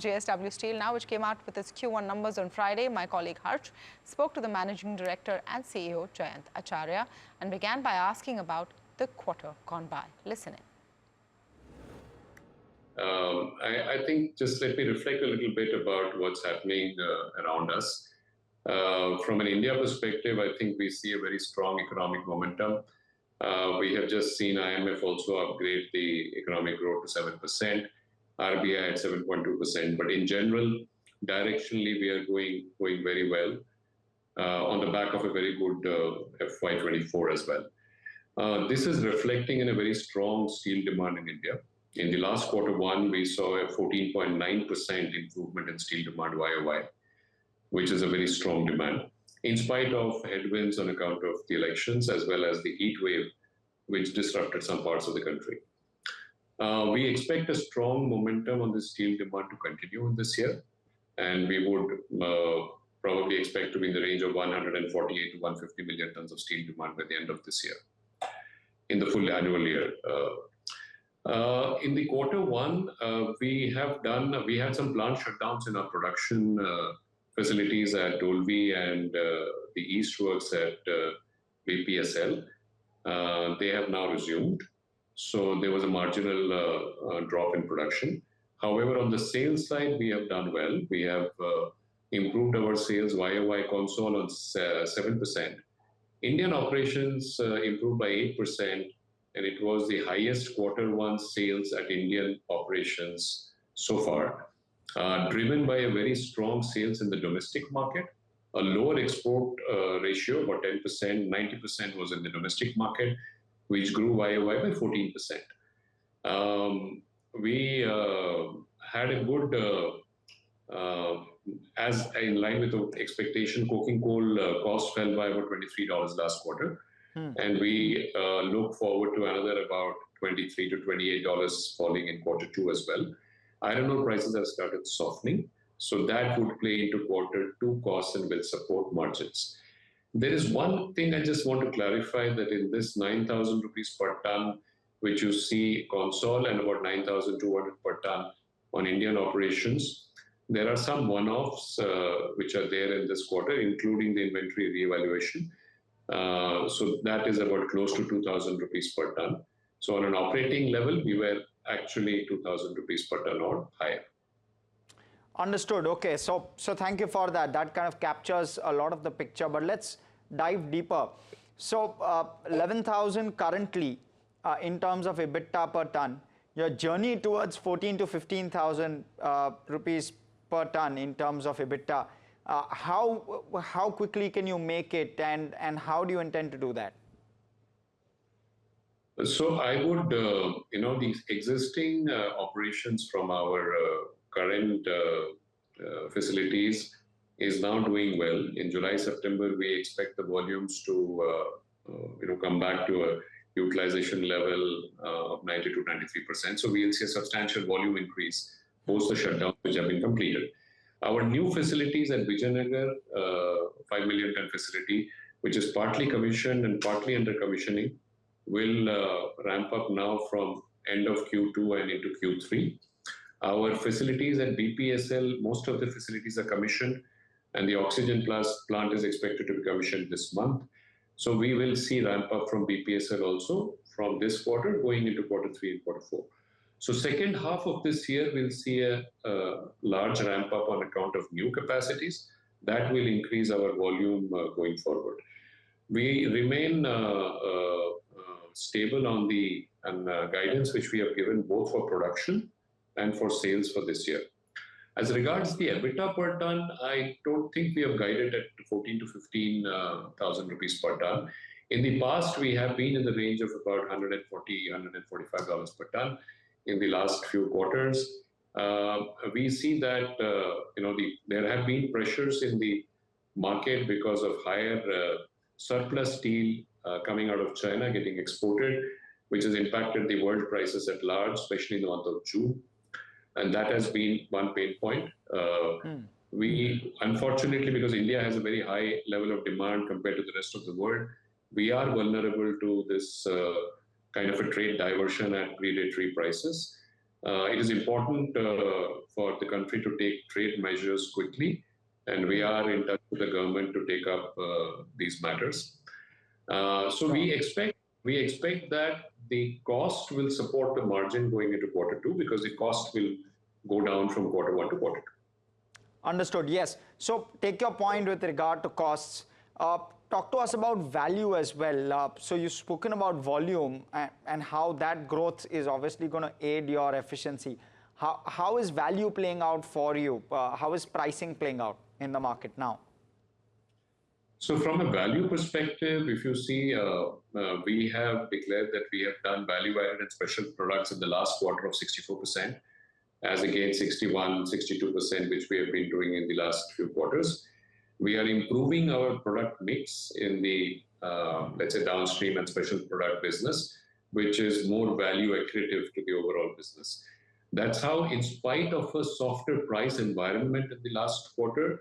JSW Steel now, which came out with its Q1 numbers on Friday. My colleague Harsh spoke to the Managing Director and CEO Jayant Acharya and began by asking about the quarter gone by. Listen in. I think just let me reflect a little bit about what's happening around us. From an India perspective, I think we see a very strong economic momentum. We have just seen IMF also upgrade the economic growth to 7%, RBI at 7.2%. But in general, directionally, we are going very well on the back of a very good FY24 as well. This is reflecting in a very strong steel demand in India. In the last Q1, we saw a 14.9% improvement in steel demand YOY, which is a very strong demand, in spite of headwinds on account of the elections as well as the heat wave, which disrupted some parts of the country. We expect a strong momentum on the steel demand to continue in this year, and we would probably expect to be in the range of 148 to 150 million tons of steel demand by the end of this year, in the full annual year. In the Q1, we had some plant shutdowns in our production facilities at Dolvi and the East Works at BPSL. They have now resumed. So there was a marginal drop in production. However, on the sales side, we have done well. We have improved our sales YOY console on 7%. Indian operations improved by 8%, and it was the highest Q1 sales at Indian operations so far, driven by a very strong sales in the domestic market, a lower export ratio, about 10%, 90% was in the domestic market, which grew YOY by 14%. We had a good, as in line with the expectation, coking coal cost fell by about $23 last quarter. And we look forward to another about $23 to $28 falling in Q2 as well. Iron ore prices have started softening, so that would play into Q2 costs and will support margins. There is one thing I just want to clarify, that in this 9,000 rupees per ton, which you see console, and about 9,200 per ton on Indian operations, there are some one-offs which are there in this quarter, including the inventory reevaluation. So that is about close to 2,000 rupees per ton. So on an operating level, we were actually 2,000 rupees per ton or higher. Understood. Okay, so thank you for that. That kind of captures a lot of the picture, but let's dive deeper. So 11,000 currently in terms of EBITDA per ton. Your journey towards 14 to 15,000 rupees per ton in terms of EBITDA. How quickly can you make it, and how do you intend to do that? So I would, the existing operations from our current facilities is now doing well. In July, September, we expect the volumes to, come back to a utilization level of 90 to 93%. So we'll see a substantial volume increase post the shutdowns which have been completed. Our new facilities at Vijayanagar, 5 million ton facility, which is partly commissioned and partly under commissioning, will ramp up now from end of Q2 and into Q3. Our facilities at BPSL, most of the facilities are commissioned, and the oxygen plant is expected to be commissioned this month. So we will see ramp up from BPSL also from this quarter going into Q3 and Q4. So second half of this year, we'll see a large ramp up on account of new capacities. That will increase our volume going forward. We remain stable on the guidance which we have given both for production and for sales for this year. As regards the EBITDA per ton, I don't think we have guided at 14 to 15,000 rupees per ton. In the past, we have been in the range of about $140, $145 per ton. In the last few quarters, we see that there have been pressures in the market because of higher surplus steel coming out of China getting exported, which has impacted the world prices at large, especially in the month of June. And that has been one pain point. We, unfortunately, because India has a very high level of demand compared to the rest of the world, we are vulnerable to this kind of a trade diversion at predatory prices. It is important for the country to take trade measures quickly, and we are in touch with the government to take up these matters. So we expect that the cost will support the margin going into quarter two, because the cost will go down from quarter one to quarter two. Understood. Yes. So take your point with regard to costs. Talk to us about value as well. So you've spoken about volume and how that growth is obviously going to aid your efficiency. How is value playing out for you? How is pricing playing out in the market now? So from a value perspective, if you see, we have declared that we have done value-added and special products in the last quarter of 64%, as against 61, 62%, which we have been doing in the last few quarters. We are improving our product mix in the, let's say, downstream and special product business, which is more value accretive to the overall business. That's how, in spite of a softer price environment in the last quarter,